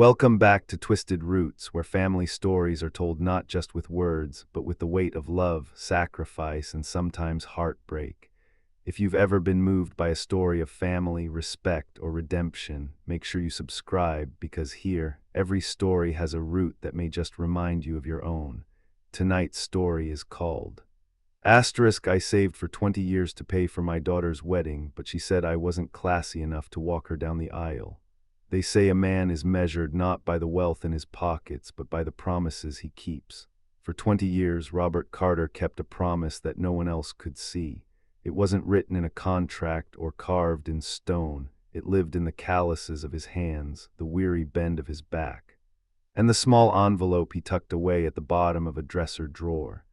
Welcome back to Twisted Roots, where family stories are told not just with words, but with the weight of love, sacrifice, and sometimes heartbreak. If you've ever been moved by a story of family, respect, or redemption, make sure you subscribe because here, every story has a root that may just remind you of your own. Tonight's story is called I saved for 20 years to pay for my daughter's wedding, but she said I wasn't classy enough to walk her down the aisle. They say a man is measured not by the wealth in his pockets, but by the promises he keeps. For 20 years, Robert Carter kept a promise that no one else could see. It wasn't written in a contract or carved in stone. It lived in the calluses of his hands, the weary bend of his back, and the small envelope he tucked away at the bottom of a dresser drawer.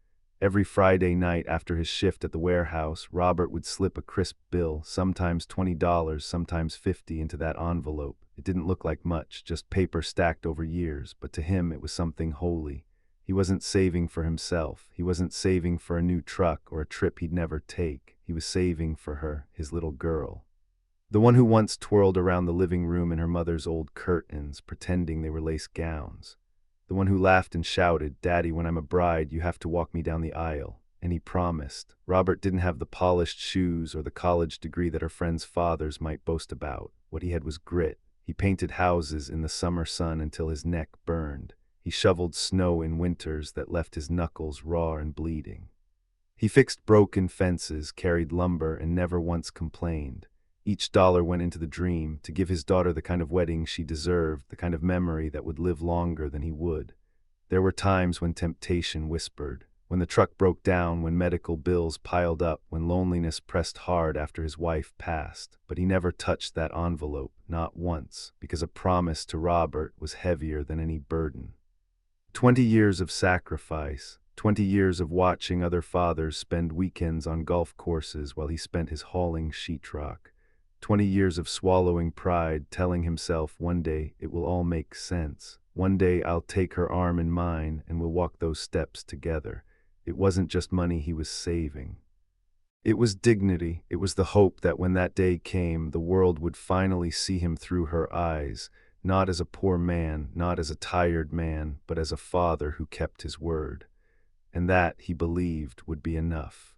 Every Friday night after his shift at the warehouse, Robert would slip a crisp bill, sometimes $20, sometimes $50, into that envelope. It didn't look like much, just paper stacked over years, but to him it was something holy. He wasn't saving for himself. He wasn't saving for a new truck or a trip he'd never take. He was saving for her, his little girl. The one who once twirled around the living room in her mother's old curtains, pretending they were lace gowns. The one who laughed and shouted, "Daddy, when I'm a bride, you have to walk me down the aisle." And he promised. Robert didn't have the polished shoes or the college degree that her friends' fathers might boast about. What he had was grit. He painted houses in the summer sun until his neck burned. He shoveled snow in winters that left his knuckles raw and bleeding. He fixed broken fences, carried lumber, and never once complained. Each dollar went into the dream, to give his daughter the kind of wedding she deserved, the kind of memory that would live longer than he would. There were times when temptation whispered, when the truck broke down, when medical bills piled up, when loneliness pressed hard after his wife passed. But he never touched that envelope, not once, because a promise to Robert was heavier than any burden. 20 years of sacrifice, 20 years of watching other fathers spend weekends on golf courses while he spent his hauling sheetrock. 20 years of swallowing pride, telling himself one day it will all make sense. One day I'll take her arm in mine and we'll walk those steps together. It wasn't just money he was saving. It was dignity. It was the hope that when that day came, the world would finally see him through her eyes, not as a poor man, not as a tired man, but as a father who kept his word. And that, he believed, would be enough.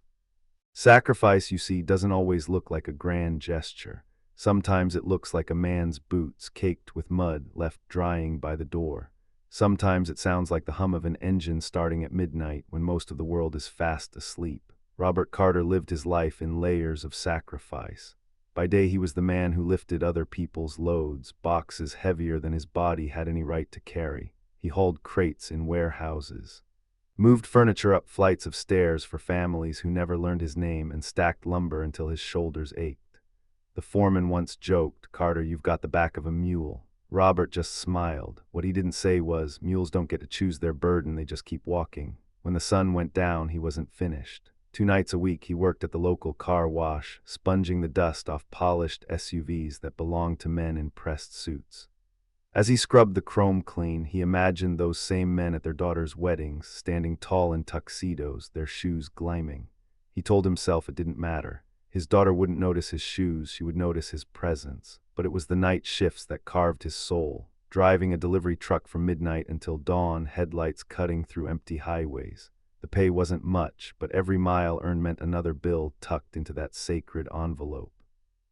Sacrifice, you see, doesn't always look like a grand gesture. Sometimes it looks like a man's boots caked with mud left drying by the door. Sometimes it sounds like the hum of an engine starting at midnight when most of the world is fast asleep. Robert Carter lived his life in layers of sacrifice. By day he was the man who lifted other people's loads, boxes heavier than his body had any right to carry. He hauled crates in warehouses, moved furniture up flights of stairs for families who never learned his name, and stacked lumber until his shoulders ached. The foreman once joked, "Carter, you've got the back of a mule." Robert just smiled. What he didn't say was, mules don't get to choose their burden, they just keep walking. When the sun went down, he wasn't finished. 2 nights a week he worked at the local car wash, sponging the dust off polished SUVs that belonged to men in pressed suits. As he scrubbed the chrome clean, he imagined those same men at their daughters' weddings, standing tall in tuxedos, their shoes gleaming. He told himself it didn't matter. His daughter wouldn't notice his shoes, she would notice his presence. But it was the night shifts that carved his soul, driving a delivery truck from midnight until dawn, headlights cutting through empty highways. The pay wasn't much, but every mile earned meant another bill tucked into that sacred envelope.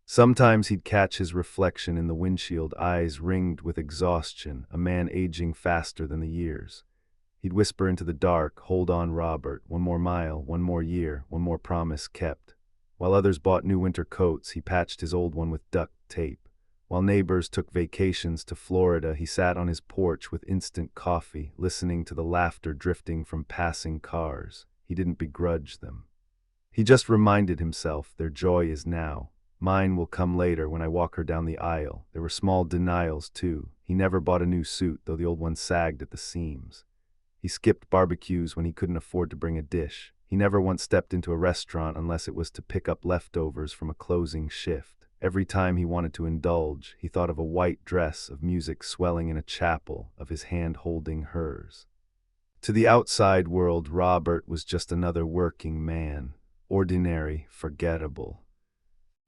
Sometimes he'd catch his reflection in the windshield, eyes ringed with exhaustion, a man aging faster than the years. He'd whisper into the dark, "Hold on, Robert, one more mile, one more year, one more promise kept." While others bought new winter coats, he patched his old one with duct tape. While neighbors took vacations to Florida, he sat on his porch with instant coffee, listening to the laughter drifting from passing cars. He didn't begrudge them. He just reminded himself, their joy is now. Mine will come later when I walk her down the aisle. There were small denials, too. He never bought a new suit, though the old one sagged at the seams. He skipped barbecues when he couldn't afford to bring a dish. He never once stepped into a restaurant unless it was to pick up leftovers from a closing shift. Every time he wanted to indulge, he thought of a white dress, of music swelling in a chapel, of his hand holding hers. To the outside world, Robert was just another working man, ordinary, forgettable.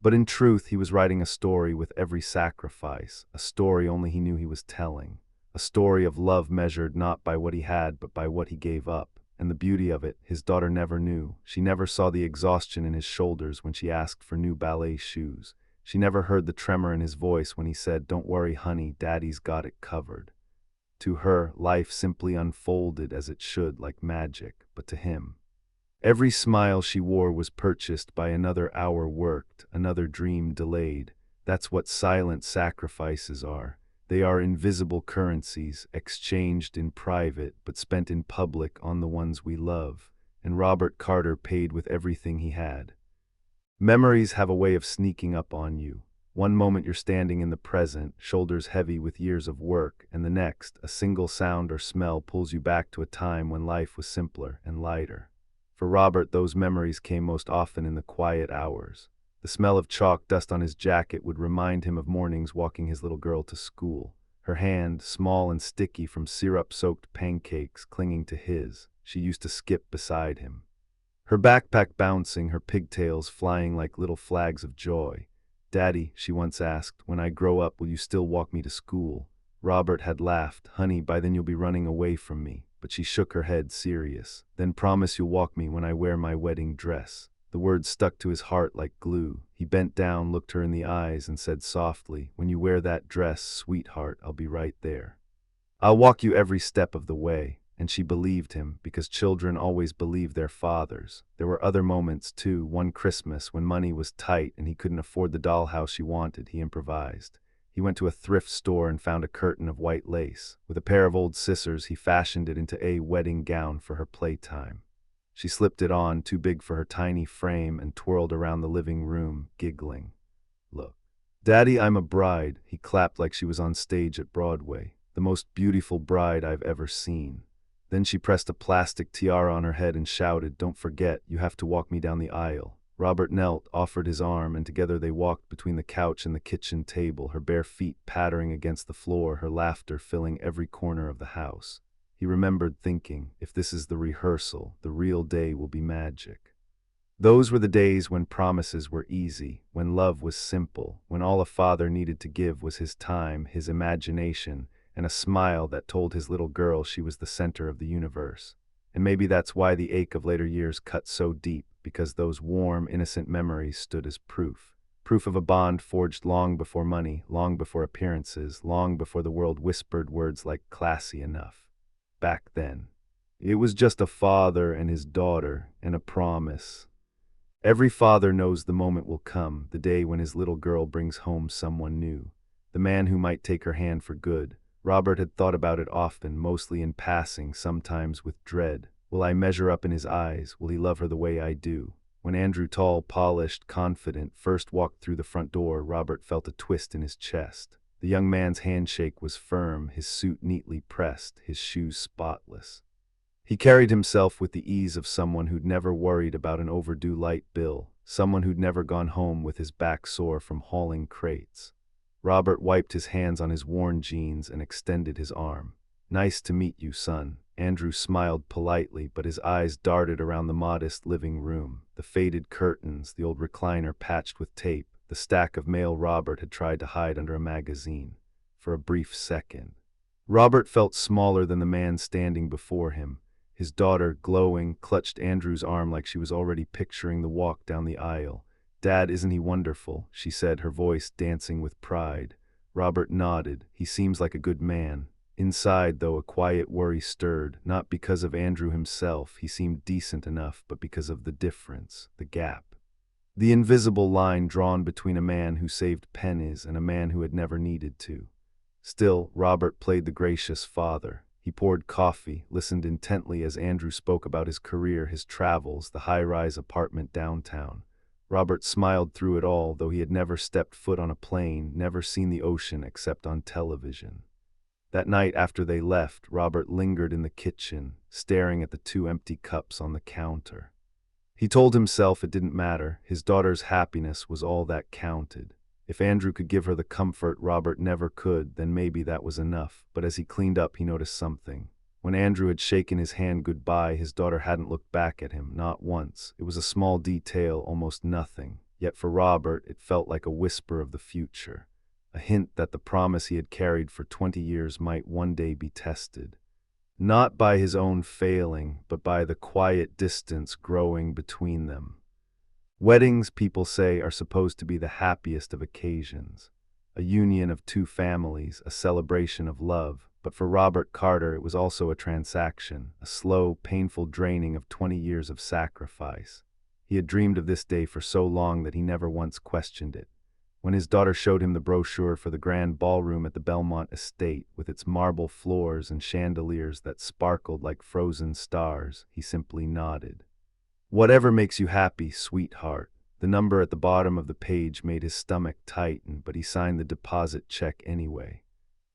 But in truth, he was writing a story with every sacrifice, a story only he knew he was telling. a story of love measured not by what he had but by what he gave up. And the beauty of it, his daughter never knew. She never saw the exhaustion in his shoulders when she asked for new ballet shoes. She never heard the tremor in his voice when he said, "Don't worry, honey, Daddy's got it covered." To her, life simply unfolded as it should, like magic, but to him, every smile she wore was purchased by another hour worked, another dream delayed. That's what silent sacrifices are. They are invisible currencies, exchanged in private but spent in public on the ones we love. And Robert Carter paid with everything he had. Memories have a way of sneaking up on you. One moment you're standing in the present, shoulders heavy with years of work, and the next, a single sound or smell pulls you back to a time when life was simpler and lighter. For Robert, those memories came most often in the quiet hours. The smell of chalk dust on his jacket would remind him of mornings walking his little girl to school. Her hand, small and sticky from syrup-soaked pancakes, clinging to his. She used to skip beside him. Her backpack bouncing, her pigtails flying like little flags of joy. "Daddy," she once asked, "when I grow up, will you still walk me to school?" Robert had laughed. "Honey, by then you'll be running away from me." But she shook her head, serious. "Then promise you'll walk me when I wear my wedding dress." The words stuck to his heart like glue. He bent down, looked her in the eyes, and said softly, "When you wear that dress, sweetheart, I'll be right there. I'll walk you every step of the way." And she believed him, because children always believe their fathers. There were other moments, too. One Christmas, when money was tight and he couldn't afford the dollhouse she wanted, he improvised. He went to a thrift store and found a curtain of white lace. With a pair of old scissors, he fashioned it into a wedding gown for her playtime. She slipped it on, too big for her tiny frame, and twirled around the living room, giggling. "Look, Daddy, I'm a bride." He clapped like she was on stage at Broadway. "The most beautiful bride I've ever seen." Then she pressed a plastic tiara on her head and shouted, "Don't forget, you have to walk me down the aisle." Robert knelt, offered his arm, and together they walked between the couch and the kitchen table, her bare feet pattering against the floor, her laughter filling every corner of the house. He remembered thinking, if this is the rehearsal, the real day will be magic. Those were the days when promises were easy, when love was simple, when all a father needed to give was his time, his imagination, and a smile that told his little girl she was the center of the universe. And maybe that's why the ache of later years cut so deep, because those warm, innocent memories stood as proof. Proof of a bond forged long before money, long before appearances, long before the world whispered words like classy enough. Back then, it was just a father and his daughter, and a promise. Every father knows the moment will come, the day when his little girl brings home someone new. The man who might take her hand for good. Robert had thought about it often, mostly in passing, sometimes with dread. Will I measure up in his eyes? Will he love her the way I do? When Andrew, tall, polished, confident, first walked through the front door, Robert felt a twist in his chest. The young man's handshake was firm, his suit neatly pressed, his shoes spotless. He carried himself with the ease of someone who'd never worried about an overdue light bill, someone who'd never gone home with his back sore from hauling crates. Robert wiped his hands on his worn jeans and extended his arm. "Nice to meet you, son." Andrew smiled politely, but his eyes darted around the modest living room, the faded curtains, the old recliner patched with tape, the stack of mail Robert had tried to hide under a magazine. For a brief second, Robert felt smaller than the man standing before him. His daughter, glowing, clutched Andrew's arm like she was already picturing the walk down the aisle. "Dad, isn't he wonderful?" she said, her voice dancing with pride. Robert nodded. "He seems like a good man." Inside, though, a quiet worry stirred, not because of Andrew himself. He seemed decent enough, but because of the difference, the gap. The invisible line drawn between a man who saved pennies and a man who had never needed to. Still, Robert played the gracious father. He poured coffee, listened intently as Andrew spoke about his career, his travels, the high-rise apartment downtown. Robert smiled through it all, though he had never stepped foot on a plane, never seen the ocean except on television. That night after they left, Robert lingered in the kitchen, staring at the 2 empty cups on the counter. He told himself it didn't matter. His daughter's happiness was all that counted. If Andrew could give her the comfort Robert never could, then maybe that was enough. But as he cleaned up, he noticed something. When Andrew had shaken his hand goodbye, his daughter hadn't looked back at him, not once. It was a small detail, almost nothing. Yet for Robert, it felt like a whisper of the future. a hint that the promise he had carried for 20 years might one day be tested. Not by his own failing, but by the quiet distance growing between them. Weddings, people say, are supposed to be the happiest of occasions. A union of two families, a celebration of love. But for Robert Carter, it was also a transaction, a slow, painful draining of 20 years of sacrifice. He had dreamed of this day for so long that he never once questioned it. When his daughter showed him the brochure for the grand ballroom at the Belmont estate, with its marble floors and chandeliers that sparkled like frozen stars, he simply nodded. "Whatever makes you happy, sweetheart." The number at the bottom of the page made his stomach tighten, but he signed the deposit check anyway.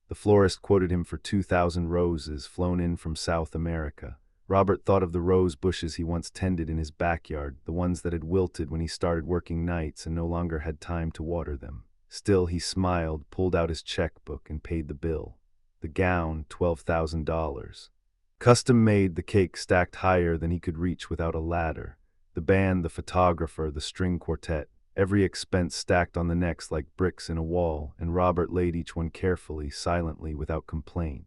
The florist quoted him for 2,000 roses flown in from South America. Robert thought of the rose bushes he once tended in his backyard, the ones that had wilted when he started working nights and no longer had time to water them. Still, he smiled, pulled out his checkbook, and paid the bill. The gown, $12,000. Custom-made, the cake stacked higher than he could reach without a ladder. The band, the photographer, the string quartet, every expense stacked on the next like bricks in a wall, and Robert laid each one carefully, silently, without complaint.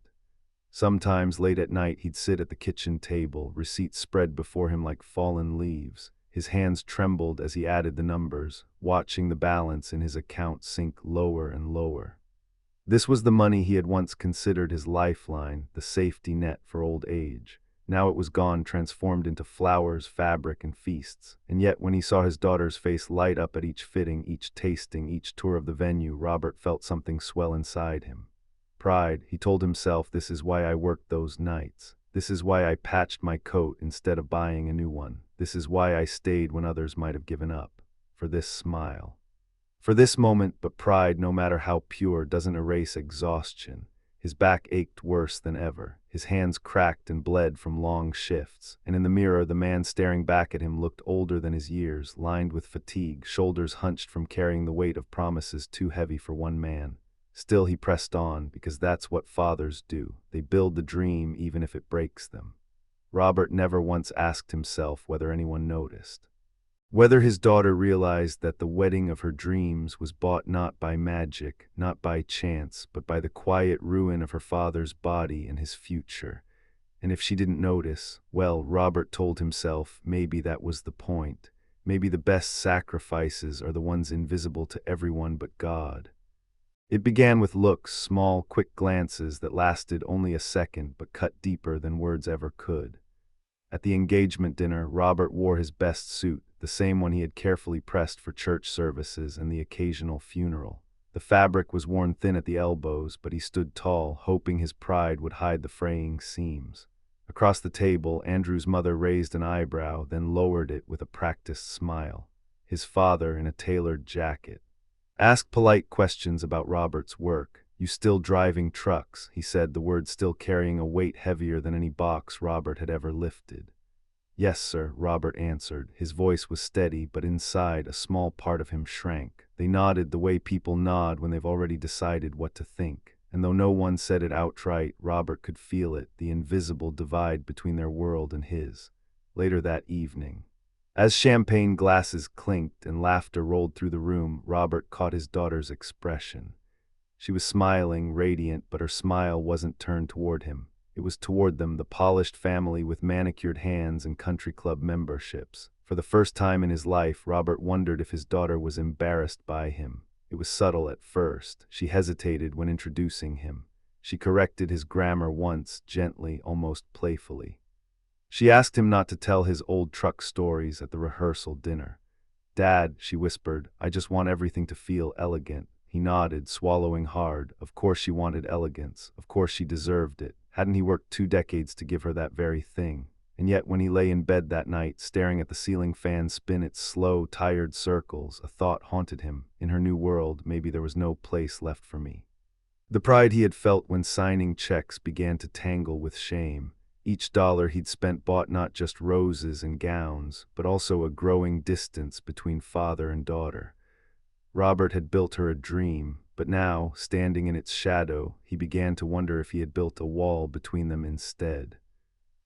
Sometimes, late at night, he'd sit at the kitchen table, receipts spread before him like fallen leaves. His hands trembled as he added the numbers, watching the balance in his account sink lower and lower. This was the money he had once considered his lifeline, the safety net for old age. Now it was gone, transformed into flowers, fabric, and feasts. And yet, when he saw his daughter's face light up at each fitting, each tasting, each tour of the venue, Robert felt something swell inside him. Pride. He told himself, "This is why I worked those nights. This is why I patched my coat instead of buying a new one. This is why I stayed when others might have given up. For this smile. For this moment." But pride, no matter how pure, doesn't erase exhaustion. His back ached worse than ever. His hands cracked and bled from long shifts. And in the mirror, the man staring back at him looked older than his years, lined with fatigue, shoulders hunched from carrying the weight of promises too heavy for one man. Still, he pressed on, because that's what fathers do. They build the dream even if it breaks them. Robert never once asked himself whether anyone noticed. Whether his daughter realized that the wedding of her dreams was bought not by magic, not by chance, but by the quiet ruin of her father's body and his future. And if she didn't notice, well, Robert told himself, maybe that was the point. Maybe the best sacrifices are the ones invisible to everyone but God. It began with looks, small, quick glances that lasted only a second but cut deeper than words ever could. At the engagement dinner, Robert wore his best suit, the same one he had carefully pressed for church services and the occasional funeral. The fabric was worn thin at the elbows, but he stood tall, hoping his pride would hide the fraying seams. Across the table, Andrew's mother raised an eyebrow, then lowered it with a practiced smile. His father, in a tailored jacket, asked polite questions about Robert's work. "You still driving trucks?" he said, the words still carrying a weight heavier than any box Robert had ever lifted. "Yes, sir," Robert answered. His voice was steady, but inside, a small part of him shrank. They nodded the way people nod when they've already decided what to think. And though no one said it outright, Robert could feel it, the invisible divide between their world and his. Later that evening, as champagne glasses clinked and laughter rolled through the room, Robert caught his daughter's expression. She was smiling, radiant, but her smile wasn't turned toward him. It was toward them, the polished family with manicured hands and country club memberships. For the first time in his life, Robert wondered if his daughter was embarrassed by him. It was subtle at first. She hesitated when introducing him. She corrected his grammar once, gently, almost playfully. She asked him not to tell his old truck stories at the rehearsal dinner. "Dad," she whispered, "I just want everything to feel elegant." He nodded, swallowing hard. Of course she wanted elegance. Of course she deserved it. Hadn't he worked 2 decades to give her that very thing? And yet when he lay in bed that night, staring at the ceiling fan spin its slow, tired circles, a thought haunted him. In her new world, maybe there was no place left for me. The pride he had felt when signing checks began to tangle with shame. Each dollar he'd spent bought not just roses and gowns, but also a growing distance between father and daughter. Robert had built her a dream, but now, standing in its shadow, he began to wonder if he had built a wall between them instead.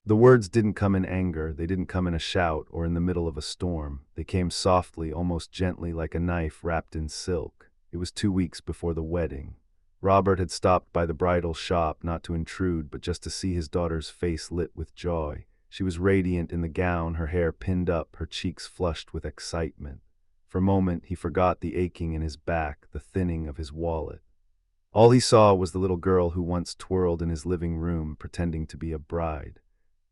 The words didn't come in anger, they didn't come in a shout or in the middle of a storm. They came softly, almost gently, like a knife wrapped in silk. It was 2 weeks before the wedding. Robert had stopped by the bridal shop, not to intrude, but just to see his daughter's face lit with joy. She was radiant in the gown, her hair pinned up, her cheeks flushed with excitement. For a moment, he forgot the aching in his back, the thinning of his wallet. All he saw was the little girl who once twirled in his living room, pretending to be a bride.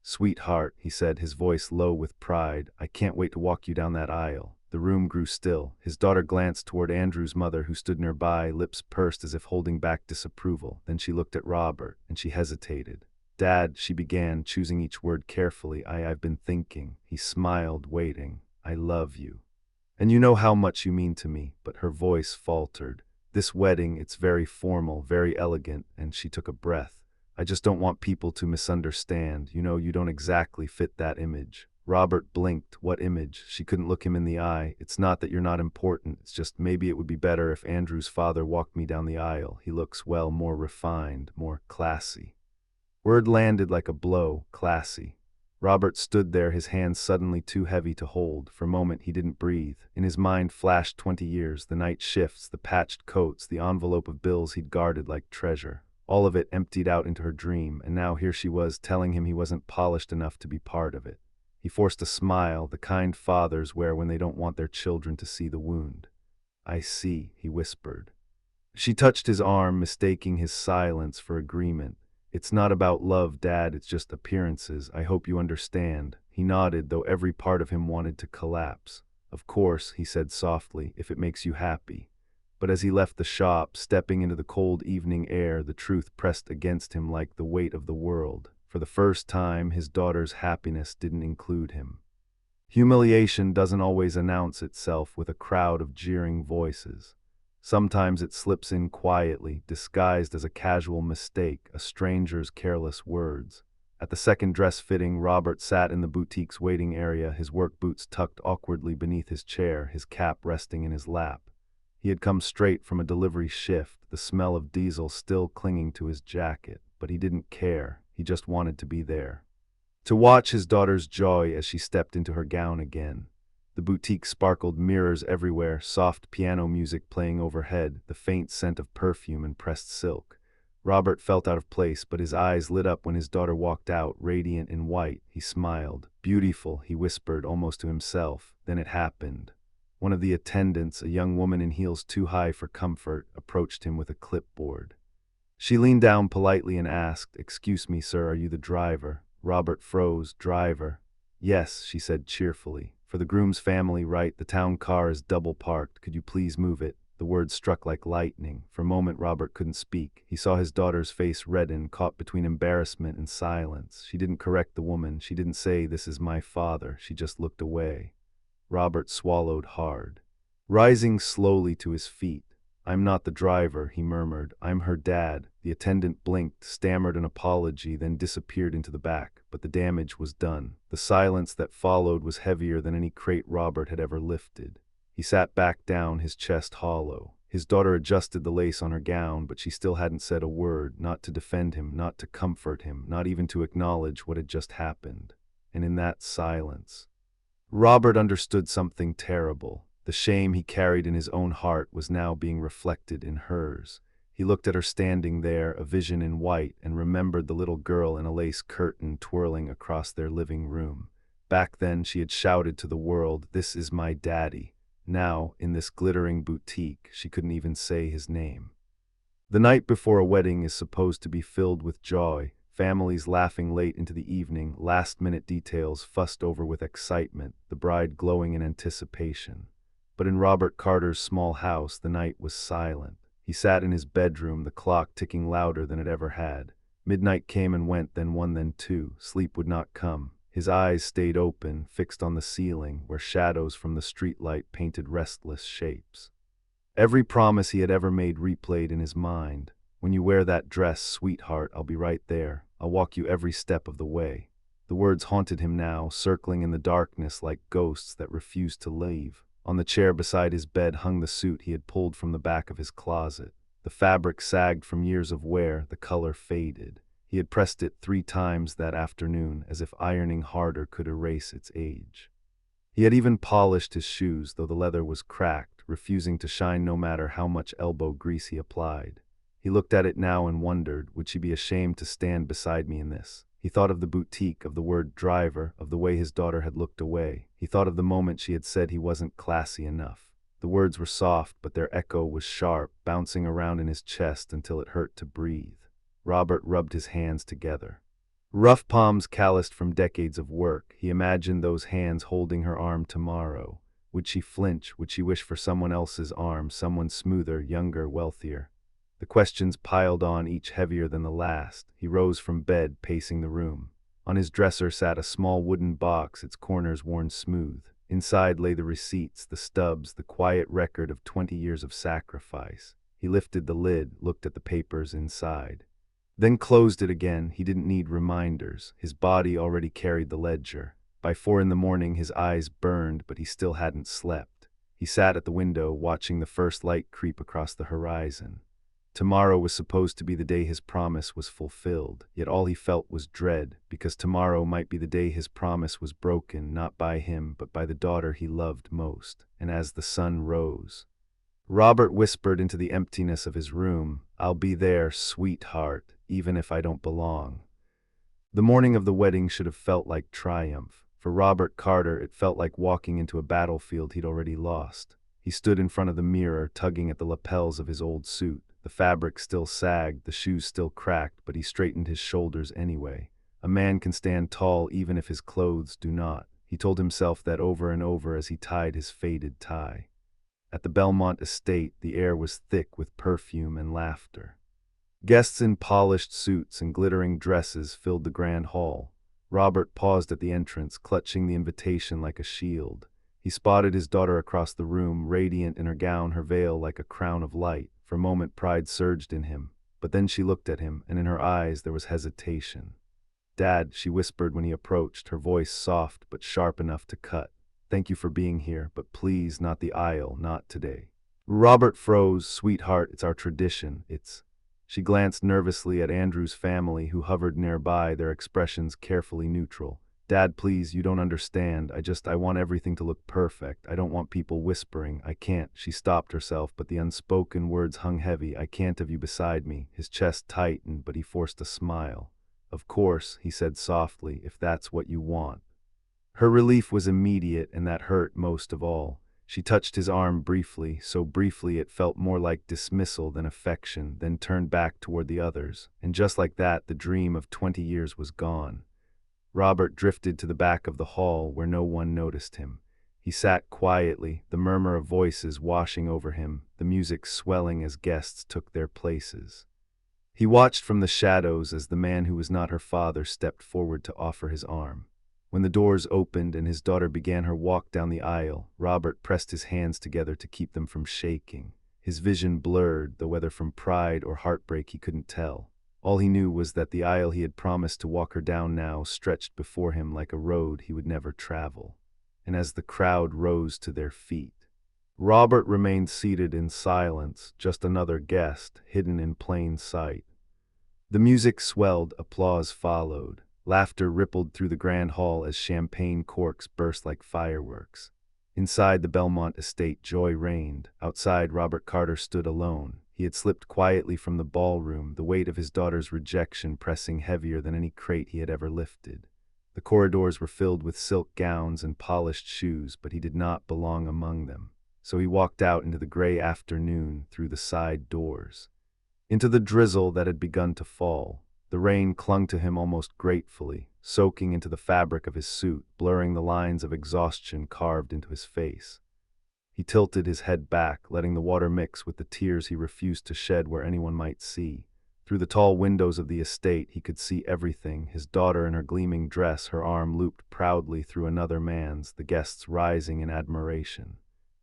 "Sweetheart," he said, his voice low with pride, "I can't wait to walk you down that aisle." The room grew still. His daughter glanced toward Andrew's mother, who stood nearby, lips pursed as if holding back disapproval. Then she looked at Robert, and she hesitated. "Dad," she began, choosing each word carefully, I've been thinking." He smiled, waiting. "I love you. And you know how much you mean to me." But her voice faltered. "This wedding, it's very formal, very elegant," and she took a breath. "I just don't want people to misunderstand. You know, you don't exactly fit that image." Robert blinked. What image? She couldn't look him in the eye. "It's not that you're not important. It's just maybe it would be better if Andrew's father walked me down the aisle. He looks, well, more refined, more classy." Word landed like a blow. Classy. Robert stood there, his hands suddenly too heavy to hold. For a moment he didn't breathe. In his mind flashed 20 years, the night shifts, the patched coats, the envelope of bills he'd guarded like treasure. All of it emptied out into her dream, and now here she was telling him he wasn't polished enough to be part of it. He forced a smile, the kind fathers wear when they don't want their children to see the wound. "I see," he whispered. She touched his arm, mistaking his silence for agreement. "It's not about love, Dad, it's just appearances. I hope you understand." He nodded, though every part of him wanted to collapse. "Of course," he said softly, "if it makes you happy." But as he left the shop, stepping into the cold evening air, the truth pressed against him like the weight of the world. For the first time, his daughter's happiness didn't include him. Humiliation doesn't always announce itself with a crowd of jeering voices. Sometimes it slips in quietly, disguised as a casual mistake, a stranger's careless words. At the second dress fitting, Robert sat in the boutique's waiting area, his work boots tucked awkwardly beneath his chair, his cap resting in his lap. He had come straight from a delivery shift, the smell of diesel still clinging to his jacket, but he didn't care. He just wanted to be there. To watch his daughter's joy as she stepped into her gown again. The boutique sparkled, mirrors everywhere, soft piano music playing overhead, the faint scent of perfume and pressed silk. Robert felt out of place, but his eyes lit up when his daughter walked out, radiant in white. He smiled. "Beautiful," he whispered, almost to himself. Then it happened. One of the attendants, a young woman in heels too high for comfort, approached him with a clipboard. She leaned down politely and asked, "Excuse me, sir, are you the driver?" Robert froze. "Driver?" "Yes," she said cheerfully. "For the groom's family, right? The town car is double parked. Could you please move it?" The words struck like lightning. For a moment Robert couldn't speak. He saw his daughter's face redden, caught between embarrassment and silence. She didn't correct the woman. She didn't say, "This is my father." She just looked away. Robert swallowed hard. Rising slowly to his feet. "I'm not the driver," he murmured. "I'm her dad." The attendant blinked, stammered an apology, then disappeared into the back. But the damage was done. The silence that followed was heavier than any crate Robert had ever lifted. He sat back down, his chest hollow. His daughter adjusted the lace on her gown, but she still hadn't said a word, not to defend him, not to comfort him, not even to acknowledge what had just happened. And in that silence, Robert understood something terrible. The shame he carried in his own heart was now being reflected in hers. He looked at her standing there, a vision in white, and remembered the little girl in a lace curtain twirling across their living room. Back then she had shouted to the world, "This is my daddy." Now, in this glittering boutique, she couldn't even say his name. The night before a wedding is supposed to be filled with joy, families laughing late into the evening, last-minute details fussed over with excitement, the bride glowing in anticipation. But in Robert Carter's small house, the night was silent. He sat in his bedroom, the clock ticking louder than it ever had. Midnight came and went, then one, then two. Sleep would not come. His eyes stayed open, fixed on the ceiling, where shadows from the streetlight painted restless shapes. Every promise he had ever made replayed in his mind. "When you wear that dress, sweetheart, I'll be right there. I'll walk you every step of the way." The words haunted him now, circling in the darkness like ghosts that refused to leave. On the chair beside his bed hung the suit he had pulled from the back of his closet. The fabric sagged from years of wear, the color faded. He had pressed it 3 times that afternoon, as if ironing harder could erase its age. He had even polished his shoes, though the leather was cracked. cracked, refusing to shine no matter how much elbow grease he applied. He looked at it now and wondered, would she be ashamed to stand beside me in this? He thought of the boutique, of the word driver, of the way his daughter had looked away. He thought of the moment she had said he wasn't classy enough. The words were soft, but their echo was sharp, bouncing around in his chest until it hurt to breathe. Robert rubbed his hands together. Rough palms calloused from decades of work, he imagined those hands holding her arm tomorrow. Would she flinch? Would she wish for someone else's arm, someone smoother, younger, wealthier? The questions piled on, each heavier than the last. He rose from bed, pacing the room. On his dresser sat a small wooden box, its corners worn smooth. Inside lay the receipts, the stubs, the quiet record of 20 years of sacrifice. He lifted the lid, looked at the papers inside. Then closed it again. He didn't need reminders. His body already carried the ledger. By 4 in the morning, his eyes burned, but he still hadn't slept. He sat at the window, watching the first light creep across the horizon. Tomorrow was supposed to be the day his promise was fulfilled, yet all he felt was dread, because tomorrow might be the day his promise was broken, not by him, but by the daughter he loved most. And as the sun rose, Robert whispered into the emptiness of his room, "I'll be there, sweetheart, even if I don't belong." The morning of the wedding should have felt like triumph. For Robert Carter, it felt like walking into a battlefield he'd already lost. He stood in front of the mirror, tugging at the lapels of his old suit. The fabric still sagged, the shoes still cracked, but he straightened his shoulders anyway. A man can stand tall even if his clothes do not. He told himself that over and over as he tied his faded tie. At the Belmont estate, the air was thick with perfume and laughter. Guests in polished suits and glittering dresses filled the grand hall. Robert paused at the entrance, clutching the invitation like a shield. He spotted his daughter across the room, radiant in her gown, her veil like a crown of light. For a moment pride surged in him, but then she looked at him, and in her eyes there was hesitation. "Dad," she whispered when he approached, her voice soft but sharp enough to cut. "Thank you for being here, but please, not the aisle, not today." Robert froze. "Sweetheart, it's our tradition, it's—" She glanced nervously at Andrew's family, who hovered nearby, their expressions carefully neutral. "Dad, please, you don't understand. I want everything to look perfect. I don't want people whispering. I can't." She stopped herself, but the unspoken words hung heavy. "I can't have you beside me." His chest tightened, but he forced a smile. "Of course," he said softly, "if that's what you want." Her relief was immediate, and that hurt most of all. She touched his arm briefly, so briefly it felt more like dismissal than affection, then turned back toward the others. And just like that, the dream of 20 years was gone. Robert drifted to the back of the hall where no one noticed him. He sat quietly, the murmur of voices washing over him, the music swelling as guests took their places. He watched from the shadows as the man who was not her father stepped forward to offer his arm. When the doors opened and his daughter began her walk down the aisle, Robert pressed his hands together to keep them from shaking. His vision blurred, though whether from pride or heartbreak he couldn't tell. All he knew was that the aisle he had promised to walk her down now stretched before him like a road he would never travel. And as the crowd rose to their feet, Robert remained seated in silence, just another guest, hidden in plain sight. The music swelled, applause followed. Laughter rippled through the grand hall as champagne corks burst like fireworks. Inside the Belmont estate, joy reigned. Outside, Robert Carter stood alone. He had slipped quietly from the ballroom, the weight of his daughter's rejection pressing heavier than any crate he had ever lifted. The corridors were filled with silk gowns and polished shoes, but he did not belong among them. So he walked out into the gray afternoon through the side doors, into the drizzle that had begun to fall. The rain clung to him almost gratefully, soaking into the fabric of his suit, blurring the lines of exhaustion carved into his face. He tilted his head back, letting the water mix with the tears he refused to shed where anyone might see. Through the tall windows of the estate, he could see everything: his daughter in her gleaming dress, her arm looped proudly through another man's, the guests rising in admiration.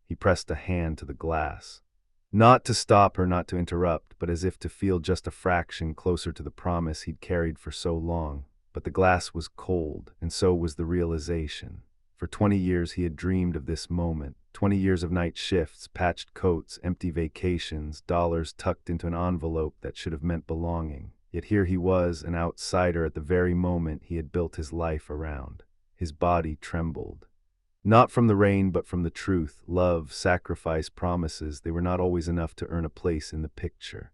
He pressed a hand to the glass. Not to stop her, not to interrupt, but as if to feel just a fraction closer to the promise he'd carried for so long. But the glass was cold, and so was the realization. For 20 years he had dreamed of this moment. 20 years of night shifts, patched coats, empty vacations, dollars tucked into an envelope that should have meant belonging. Yet here he was, an outsider at the very moment he had built his life around. His body trembled. Not from the rain, but from the truth. Love, sacrifice, promises, they were not always enough to earn a place in the picture.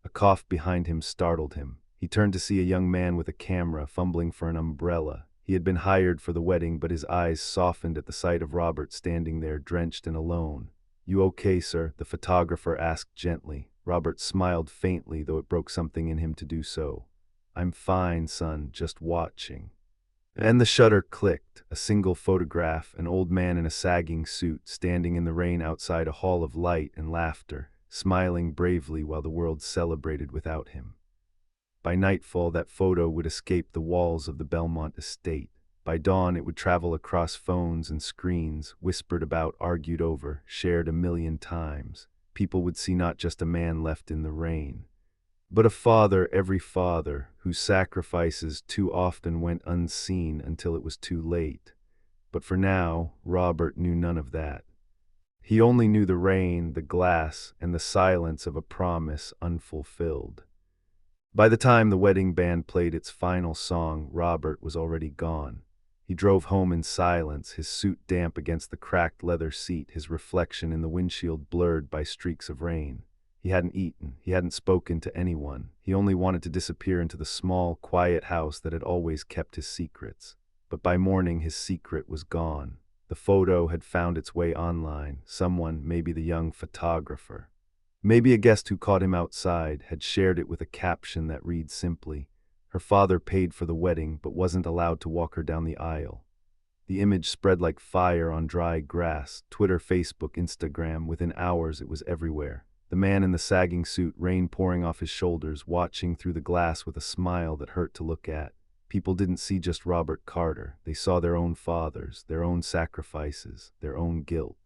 A cough behind him startled him. He turned to see a young man with a camera, fumbling for an umbrella. He had been hired for the wedding, but his eyes softened at the sight of Robert standing there, drenched and alone. "You okay, sir?" the photographer asked gently. Robert smiled faintly, though it broke something in him to do so. "I'm fine, son, just watching." And the shutter clicked. A single photograph, an old man in a sagging suit, standing in the rain outside a hall of light and laughter, smiling bravely while the world celebrated without him. By nightfall, that photo would escape the walls of the Belmont estate. By dawn, it would travel across phones and screens, whispered about, argued over, shared a million times. People would see not just a man left in the rain, but a father, every father, whose sacrifices too often went unseen until it was too late. But for now, Robert knew none of that. He only knew the rain, the glass, and the silence of a promise unfulfilled. By the time the wedding band played its final song, Robert was already gone. He drove home in silence, his suit damp against the cracked leather seat, his reflection in the windshield blurred by streaks of rain. He hadn't eaten, he hadn't spoken to anyone. He only wanted to disappear into the small, quiet house that had always kept his secrets. But by morning, his secret was gone. The photo had found its way online. Someone, maybe the young photographer, maybe a guest who caught him outside, had shared it with a caption that read simply, "Her father paid for the wedding but wasn't allowed to walk her down the aisle." The image spread like fire on dry grass. Twitter, Facebook, Instagram. Within hours, it was everywhere. The man in the sagging suit, rain pouring off his shoulders, watching through the glass with a smile that hurt to look at. People didn't see just Robert Carter. They saw their own fathers, their own sacrifices, their own guilt.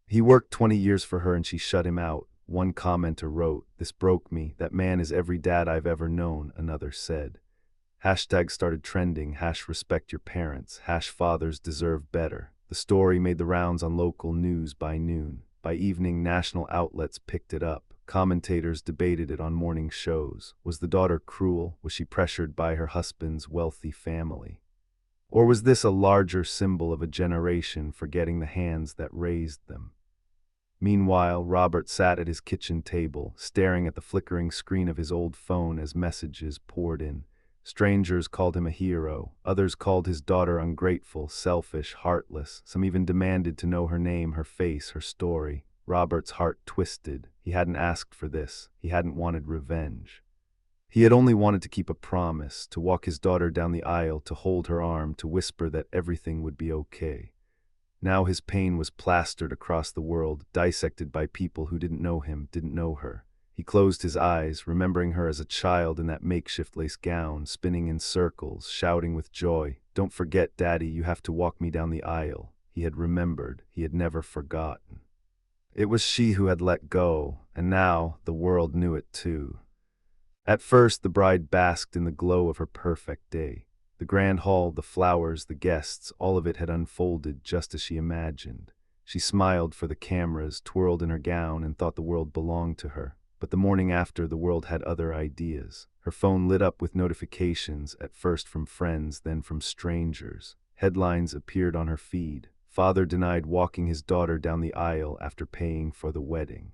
"He worked 20 years for her and she shut him out." One commenter wrote, "This broke me. That man is every dad I've ever known," another said. Hashtags started trending, #respect your parents, #fathers deserve better. The story made the rounds on local news by noon. By evening, national outlets picked it up. Commentators debated it on morning shows. Was the daughter cruel? Was she pressured by her husband's wealthy family? Or was this a larger symbol of a generation forgetting the hands that raised them? Meanwhile, Robert sat at his kitchen table, staring at the flickering screen of his old phone as messages poured in. Strangers called him a hero. Others called his daughter ungrateful, selfish, heartless. Some even demanded to know her name, her face, her story. Robert's heart twisted. He hadn't asked for this. He hadn't wanted revenge. He had only wanted to keep a promise, to walk his daughter down the aisle, to hold her arm, to whisper that everything would be okay. Now his pain was plastered across the world, dissected by people who didn't know him, didn't know her. He closed his eyes, remembering her as a child in that makeshift lace gown, spinning in circles, shouting with joy, "Don't forget, Daddy, you have to walk me down the aisle." He had remembered. He had never forgotten. It was she who had let go, and now the world knew it too. At first, the bride basked in the glow of her perfect day. The grand hall, the flowers, the guests, all of it had unfolded just as she imagined. She smiled for the cameras, twirled in her gown, and thought the world belonged to her. But the morning after, the world had other ideas. Her phone lit up with notifications, at first from friends, then from strangers. Headlines appeared on her feed. Father denied walking his daughter down the aisle after paying for the wedding.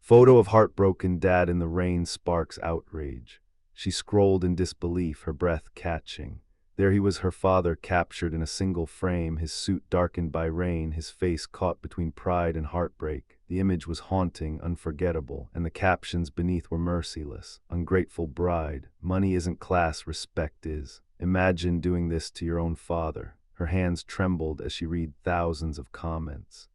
Photo of heartbroken dad in the rain sparks outrage. She scrolled in disbelief, her breath catching. There he was, her father, captured in a single frame, his suit darkened by rain, his face caught between pride and heartbreak. The image was haunting, unforgettable, and the captions beneath were merciless. "Ungrateful bride. Money isn't class, respect is. Imagine doing this to your own father." Her hands trembled as she read thousands of comments.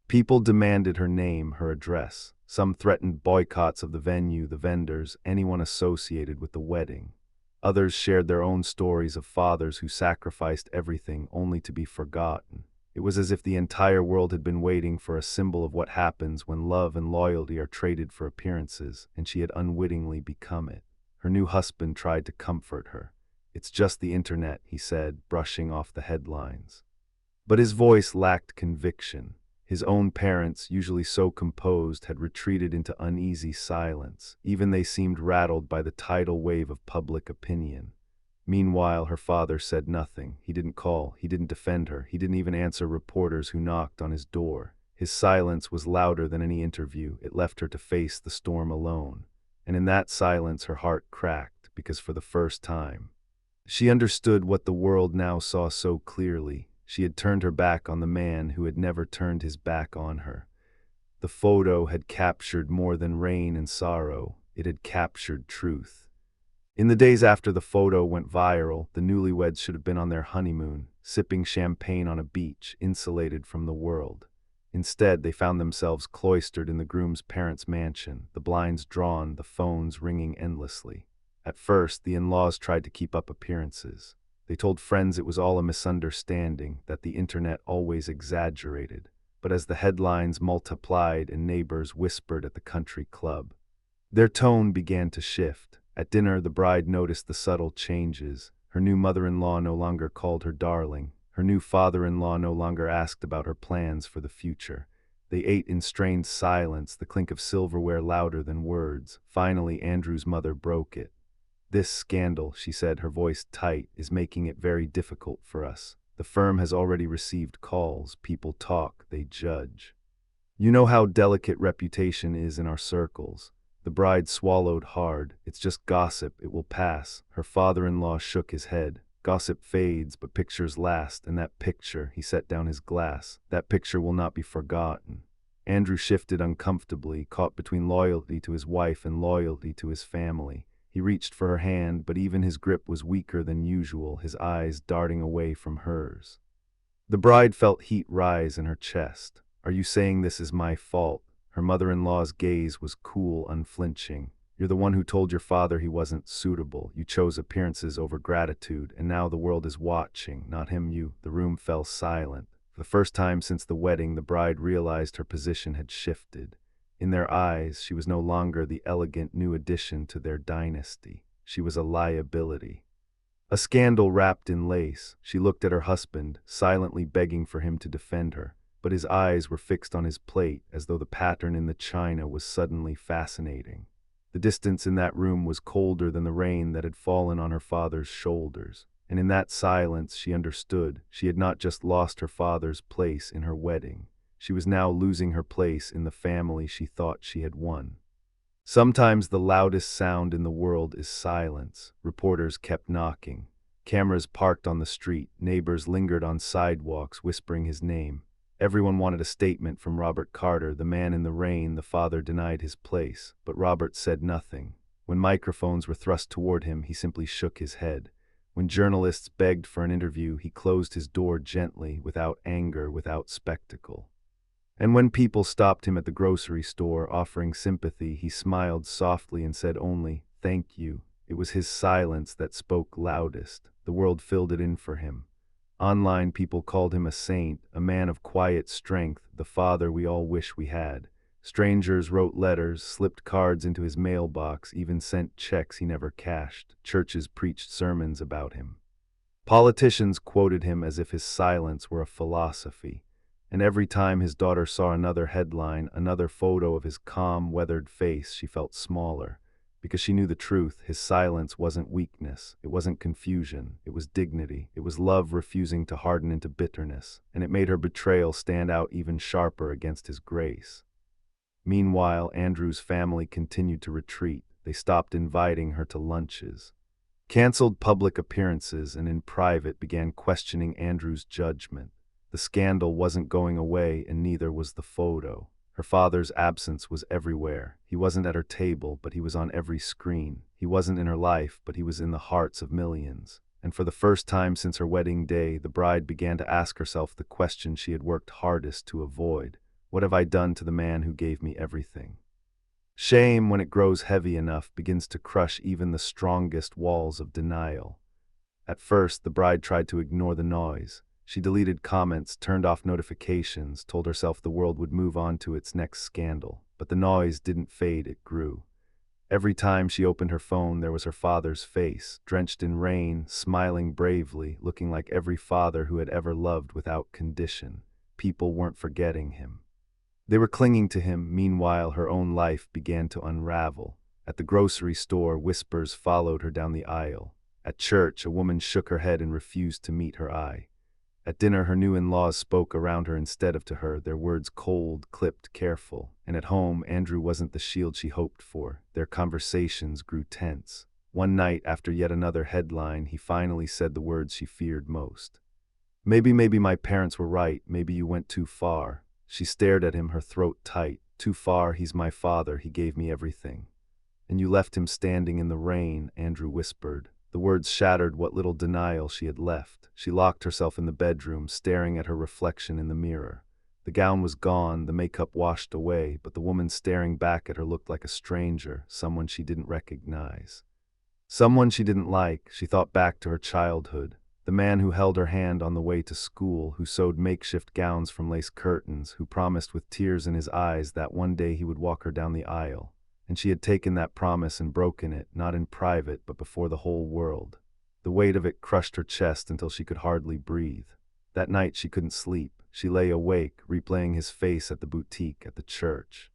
People demanded her name, her address. Some threatened boycotts of the venue, the vendors, anyone associated with the wedding. Others shared their own stories of fathers who sacrificed everything only to be forgotten. It was as if the entire world had been waiting for a symbol of what happens when love and loyalty are traded for appearances, and she had unwittingly become it. Her new husband tried to comfort her. "It's just the internet," he said, brushing off the headlines. But his voice lacked conviction. His own parents, usually so composed, had retreated into uneasy silence. Even they seemed rattled by the tidal wave of public opinion. Meanwhile, her father said nothing. He didn't call, he didn't defend her, he didn't even answer reporters who knocked on his door. His silence was louder than any interview. It left her to face the storm alone. And in that silence her heart cracked, because for the first time, she understood what the world now saw so clearly. She had turned her back on the man who had never turned his back on her. The photo had captured more than rain and sorrow. It had captured truth. In the days after the photo went viral, the newlyweds should have been on their honeymoon, sipping champagne on a beach, insulated from the world. Instead, they found themselves cloistered in the groom's parents' mansion, the blinds drawn, the phones ringing endlessly. At first, the in-laws tried to keep up appearances. They told friends it was all a misunderstanding, that the internet always exaggerated. But as the headlines multiplied and neighbors whispered at the country club, their tone began to shift. At dinner, the bride noticed the subtle changes. Her new mother-in-law no longer called her darling. Her new father-in-law no longer asked about her plans for the future. They ate in strained silence, the clink of silverware louder than words. Finally, Andrew's mother broke it. "This scandal," she said, her voice tight, "is making it very difficult for us. The firm has already received calls. People talk, they judge. You know how delicate reputation is in our circles." The bride swallowed hard. "It's just gossip, it will pass." Her father-in-law shook his head. "Gossip fades, but pictures last, and that picture," he set down his glass, "that picture will not be forgotten." Andrew shifted uncomfortably, caught between loyalty to his wife and loyalty to his family. He reached for her hand, but even his grip was weaker than usual, his eyes darting away from hers. The bride felt heat rise in her chest. "Are you saying this is my fault?" Her mother-in-law's gaze was cool, unflinching. "You're the one who told your father he wasn't suitable. You chose appearances over gratitude, and now the world is watching, not him, you." The room fell silent. For the first time since the wedding, the bride realized her position had shifted. In their eyes, she was no longer the elegant new addition to their dynasty. She was a liability. A scandal wrapped in lace. She looked at her husband, silently begging for him to defend her. But his eyes were fixed on his plate, as though the pattern in the china was suddenly fascinating. The distance in that room was colder than the rain that had fallen on her father's shoulders. And in that silence she understood. She had not just lost her father's place in her wedding. She was now losing her place in the family she thought she had won. Sometimes the loudest sound in the world is silence. Reporters kept knocking. Cameras parked on the street. Neighbors lingered on sidewalks, whispering his name. Everyone wanted a statement from Robert Carter, the man in the rain. The father denied his place, but Robert said nothing. When microphones were thrust toward him, he simply shook his head. When journalists begged for an interview, he closed his door gently, without anger, without spectacle. And when people stopped him at the grocery store, offering sympathy, he smiled softly and said only, "Thank you." It was his silence that spoke loudest. The world filled it in for him. Online, people called him a saint, a man of quiet strength, the father we all wish we had. Strangers wrote letters, slipped cards into his mailbox, even sent checks he never cashed. Churches preached sermons about him. Politicians quoted him as if his silence were a philosophy. And every time his daughter saw another headline, another photo of his calm, weathered face, she felt smaller. Because she knew the truth, his silence wasn't weakness, it wasn't confusion, it was dignity, it was love refusing to harden into bitterness, and it made her betrayal stand out even sharper against his grace. Meanwhile, Andrew's family continued to retreat. They stopped inviting her to lunches, canceled public appearances, and in private began questioning Andrew's judgment. The scandal wasn't going away, and neither was the photo. Her father's absence was everywhere. He wasn't at her table, but he was on every screen. He wasn't in her life, but he was in the hearts of millions. And for the first time since her wedding day, the bride began to ask herself the question she had worked hardest to avoid. What have I done to the man who gave me everything? Shame, when it grows heavy enough, begins to crush even the strongest walls of denial. At first, the bride tried to ignore the noise. She deleted comments, turned off notifications, told herself the world would move on to its next scandal. But the noise didn't fade, it grew. Every time she opened her phone, there was her father's face, drenched in rain, smiling bravely, looking like every father who had ever loved without condition. People weren't forgetting him. They were clinging to him. Meanwhile, her own life began to unravel. At the grocery store, whispers followed her down the aisle. At church, a woman shook her head and refused to meet her eye. At dinner, her new in-laws spoke around her instead of to her, their words cold, clipped, careful. And at home, Andrew wasn't the shield she hoped for. Their conversations grew tense. One night, after yet another headline, he finally said the words she feared most. Maybe my parents were right. Maybe you went too far." She stared at him, her throat tight. "Too far, he's my father. He gave me everything." "And you left him standing in the rain," Andrew whispered. The words shattered what little denial she had left. She locked herself in the bedroom, staring at her reflection in the mirror. The gown was gone, the makeup washed away, but the woman staring back at her looked like a stranger, someone she didn't recognize. Someone she didn't like. She thought back to her childhood. The man who held her hand on the way to school, who sewed makeshift gowns from lace curtains, who promised with tears in his eyes that one day he would walk her down the aisle. And she had taken that promise and broken it, not in private, but before the whole world. The weight of it crushed her chest until she could hardly breathe. That night she couldn't sleep. She lay awake, replaying his face at the boutique, at the church.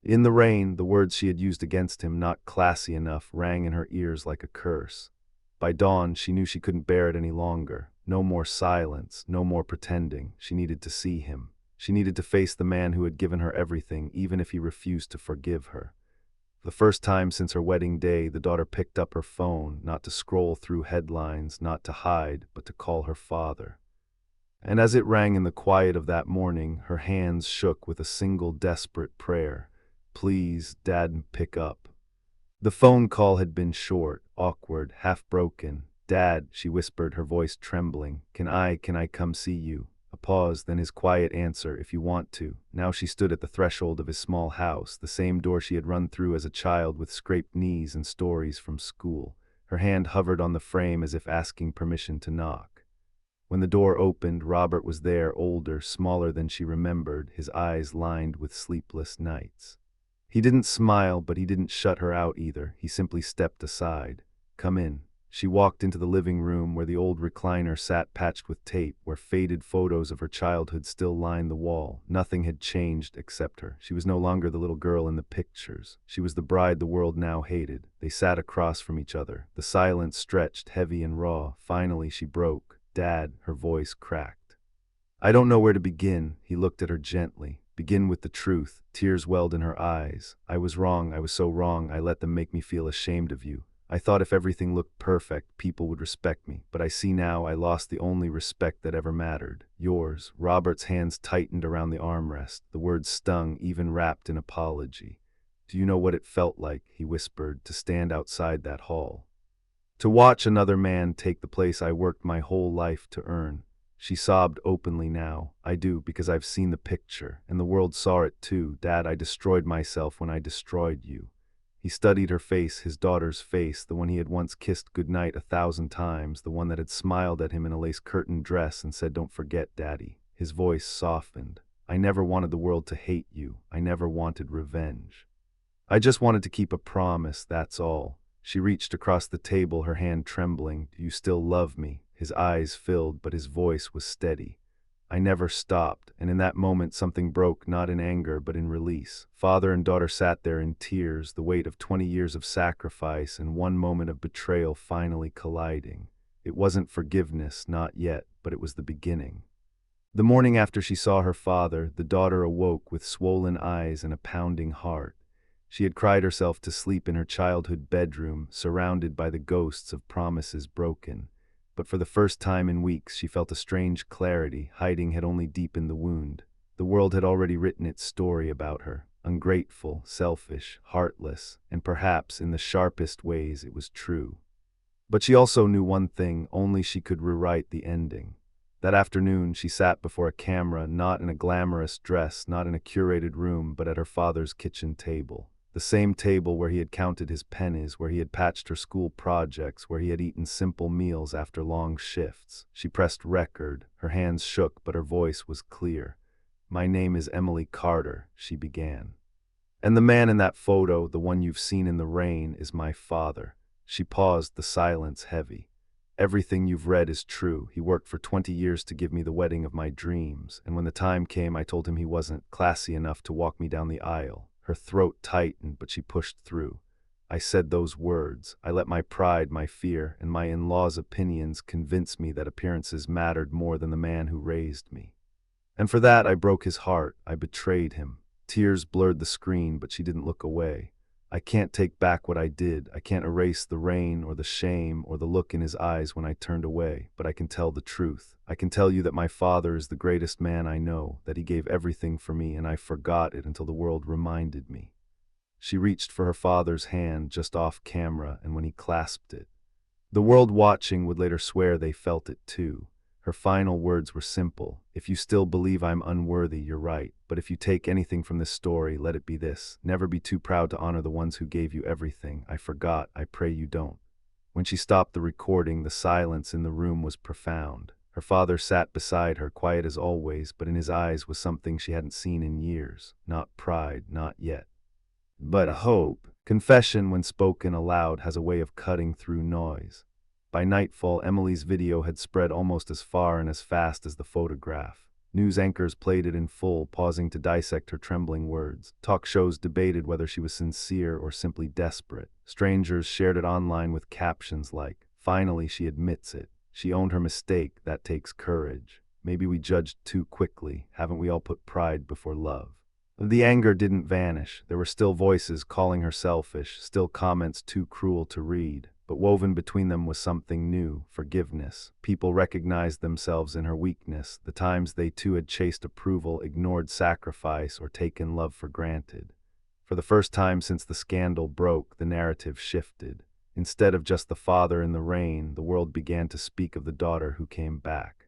In the rain, the words she had used against him, not classy enough, rang in her ears like a curse. By dawn, she knew she couldn't bear it any longer. No more silence, no more pretending. She needed to see him. She needed to face the man who had given her everything, even if he refused to forgive her. For the first time since her wedding day, the daughter picked up her phone, not to scroll through headlines, not to hide, but to call her father. And as it rang in the quiet of that morning, her hands shook with a single desperate prayer. "Please, Dad, pick up." The phone call had been short, awkward, half-broken. "Dad," she whispered, her voice trembling, Can I come see you?" A pause, then his quiet answer, "If you want to." Now she stood at the threshold of his small house, the same door she had run through as a child with scraped knees and stories from school. Her hand hovered on the frame as if asking permission to knock. When the door opened, Robert was there, older, smaller than she remembered, his eyes lined with sleepless nights. He didn't smile, but he didn't shut her out either. He simply stepped aside. "Come in." She walked into the living room where the old recliner sat patched with tape, where faded photos of her childhood still lined the wall. Nothing had changed except her. She was no longer the little girl in the pictures. She was the bride the world now hated. They sat across from each other. The silence stretched, heavy and raw. Finally she broke. "Dad," her voice cracked. "I don't know where to begin." He looked at her gently. "Begin with the truth." Tears welled in her eyes. "I was wrong. I was so wrong. I let them make me feel ashamed of you. I thought if everything looked perfect, people would respect me. But I see now I lost the only respect that ever mattered. Yours." Robert's hands tightened around the armrest. The words stung, even wrapped in apology. "Do you know what it felt like," he whispered, "to stand outside that hall? To watch another man take the place I worked my whole life to earn." She sobbed openly now. "I do, because I've seen the picture, and the world saw it too. Dad, I destroyed myself when I destroyed you." He studied her face, his daughter's face, the one he had once kissed goodnight 1,000 times, the one that had smiled at him in a lace-curtained dress and said, "Don't forget, Daddy." His voice softened. "I never wanted the world to hate you. I never wanted revenge. I just wanted to keep a promise, that's all." She reached across the table, her hand trembling. "Do you still love me?" His eyes filled, but his voice was steady. "I never stopped." And in that moment something broke, not in anger, but in release. Father and daughter sat there in tears, the weight of 20 years of sacrifice and one moment of betrayal finally colliding. It wasn't forgiveness, not yet, but it was the beginning. The morning after she saw her father, the daughter awoke with swollen eyes and a pounding heart. She had cried herself to sleep in her childhood bedroom, surrounded by the ghosts of promises broken. But for the first time in weeks, she felt a strange clarity. Hiding had only deepened the wound. The world had already written its story about her. Ungrateful, selfish, heartless, and perhaps, in the sharpest ways, it was true. But she also knew one thing, only she could rewrite the ending. That afternoon, she sat before a camera, not in a glamorous dress, not in a curated room, but at her father's kitchen table. The same table where he had counted his pennies, where he had patched her school projects, where he had eaten simple meals after long shifts. She pressed record. Her hands shook, but her voice was clear. "My name is Emily Carter," she began. "And the man in that photo, the one you've seen in the rain, is my father." She paused, the silence heavy. "Everything you've read is true. He worked for 20 years to give me the wedding of my dreams, and when the time came, I told him he wasn't classy enough to walk me down the aisle." Her throat tightened, but she pushed through. I said those words. I let my pride, my fear, and my in-laws' opinions convince me that appearances mattered more than the man who raised me. And for that, I broke his heart. I betrayed him. Tears blurred the screen, but she didn't look away. I can't take back what I did. I can't erase the rain or the shame or the look in his eyes when I turned away, but I can tell the truth. I can tell you that my father is the greatest man I know, that he gave everything for me, and I forgot it until the world reminded me. She reached for her father's hand just off camera, and when he clasped it, the world watching would later swear they felt it too. Her final words were simple. If you still believe I'm unworthy, you're right. But if you take anything from this story, let it be this. Never be too proud to honor the ones who gave you everything. I forgot. I pray you don't. When she stopped the recording, the silence in the room was profound. Her father sat beside her, quiet as always, but in his eyes was something she hadn't seen in years. Not pride, not yet, but hope. Confession, when spoken aloud, has a way of cutting through noise. By nightfall, Emily's video had spread almost as far and as fast as the photograph. News anchors played it in full, pausing to dissect her trembling words. Talk shows debated whether she was sincere or simply desperate. Strangers shared it online with captions like, "Finally, she admits it. She owned her mistake. That takes courage. Maybe we judged too quickly. Haven't we all put pride before love?" The anger didn't vanish. There were still voices calling her selfish, still comments too cruel to read. But woven between them was something new, forgiveness. People recognized themselves in her weakness, the times they too had chased approval, ignored sacrifice, or taken love for granted. For the first time since the scandal broke, the narrative shifted. Instead of just the father in the rain, the world began to speak of the daughter who came back.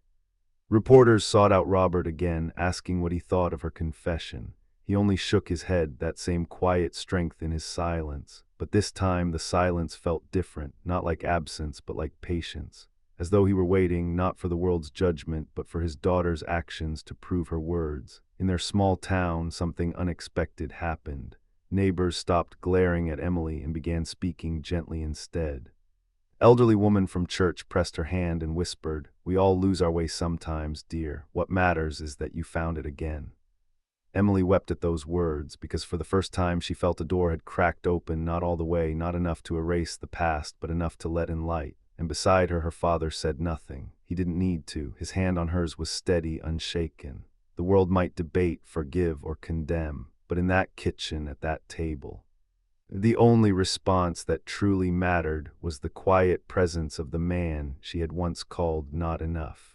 Reporters sought out Robert again, asking what he thought of her confession. He only shook his head, that same quiet strength in his silence. But this time the silence felt different, not like absence, but like patience, as though he were waiting not for the world's judgment, but for his daughter's actions to prove her words. In their small town, something unexpected happened. Neighbors stopped glaring at Emily and began speaking gently instead. Elderly woman from church pressed her hand and whispered, "We all lose our way sometimes, dear. What matters is that you found it again." Emily wept at those words, because for the first time she felt a door had cracked open, not all the way, not enough to erase the past, but enough to let in light. And beside her, her father said nothing. He didn't need to. His hand on hers was steady, unshaken. The world might debate, forgive, or condemn, but in that kitchen, at that table, the only response that truly mattered was the quiet presence of the man she had once called not enough.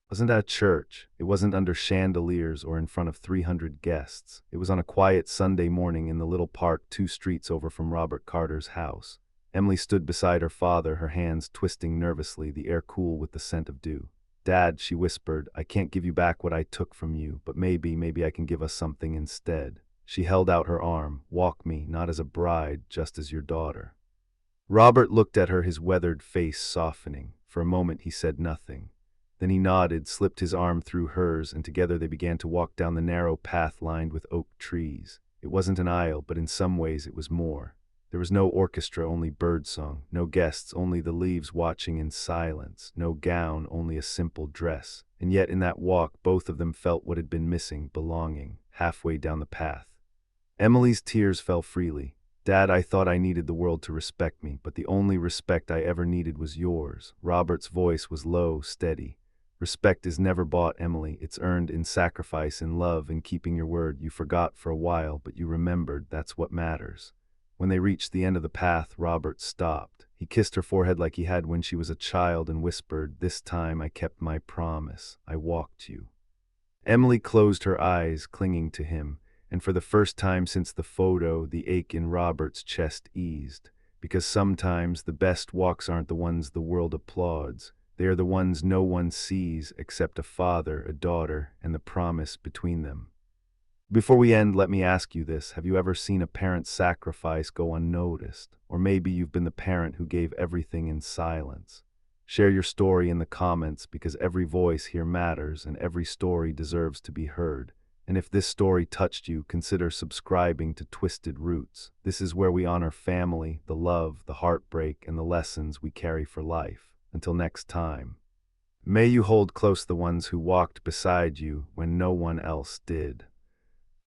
It wasn't at a church. It wasn't under chandeliers or in front of 300 guests. It was on a quiet Sunday morning in the little park 2 streets over from Robert Carter's house. Emily stood beside her father, her hands twisting nervously, the air cool with the scent of dew. "Dad," she whispered, "I can't give you back what I took from you, but maybe I can give us something instead." She held out her arm. "Walk me, not as a bride, just as your daughter." Robert looked at her, his weathered face softening. For a moment he said nothing. Then he nodded, slipped his arm through hers, and together they began to walk down the narrow path lined with oak trees. It wasn't an aisle, but in some ways it was more. There was no orchestra, only birdsong. No guests, only the leaves watching in silence. No gown, only a simple dress. And yet in that walk both of them felt what had been missing, belonging, halfway down the path. Emily's tears fell freely. "Dad, I thought I needed the world to respect me, but the only respect I ever needed was yours." Robert's voice was low, steady. "Respect is never bought, Emily. It's earned in sacrifice, in love, in keeping your word. You forgot for a while, but you remembered. That's what matters." When they reached the end of the path, Robert stopped. He kissed her forehead like he had when she was a child and whispered, "This time I kept my promise. I walked you." Emily closed her eyes, clinging to him, and for the first time since the photo, the ache in Robert's chest eased. Because sometimes the best walks aren't the ones the world applauds. They are the ones no one sees except a father, a daughter, and the promise between them. Before we end, let me ask you this. Have you ever seen a parent's sacrifice go unnoticed? Or maybe you've been the parent who gave everything in silence. Share your story in the comments, because every voice here matters and every story deserves to be heard. And if this story touched you, consider subscribing to Twisted Roots. This is where we honor family, the love, the heartbreak, and the lessons we carry for life. Until next time, may you hold close the ones who walked beside you when no one else did.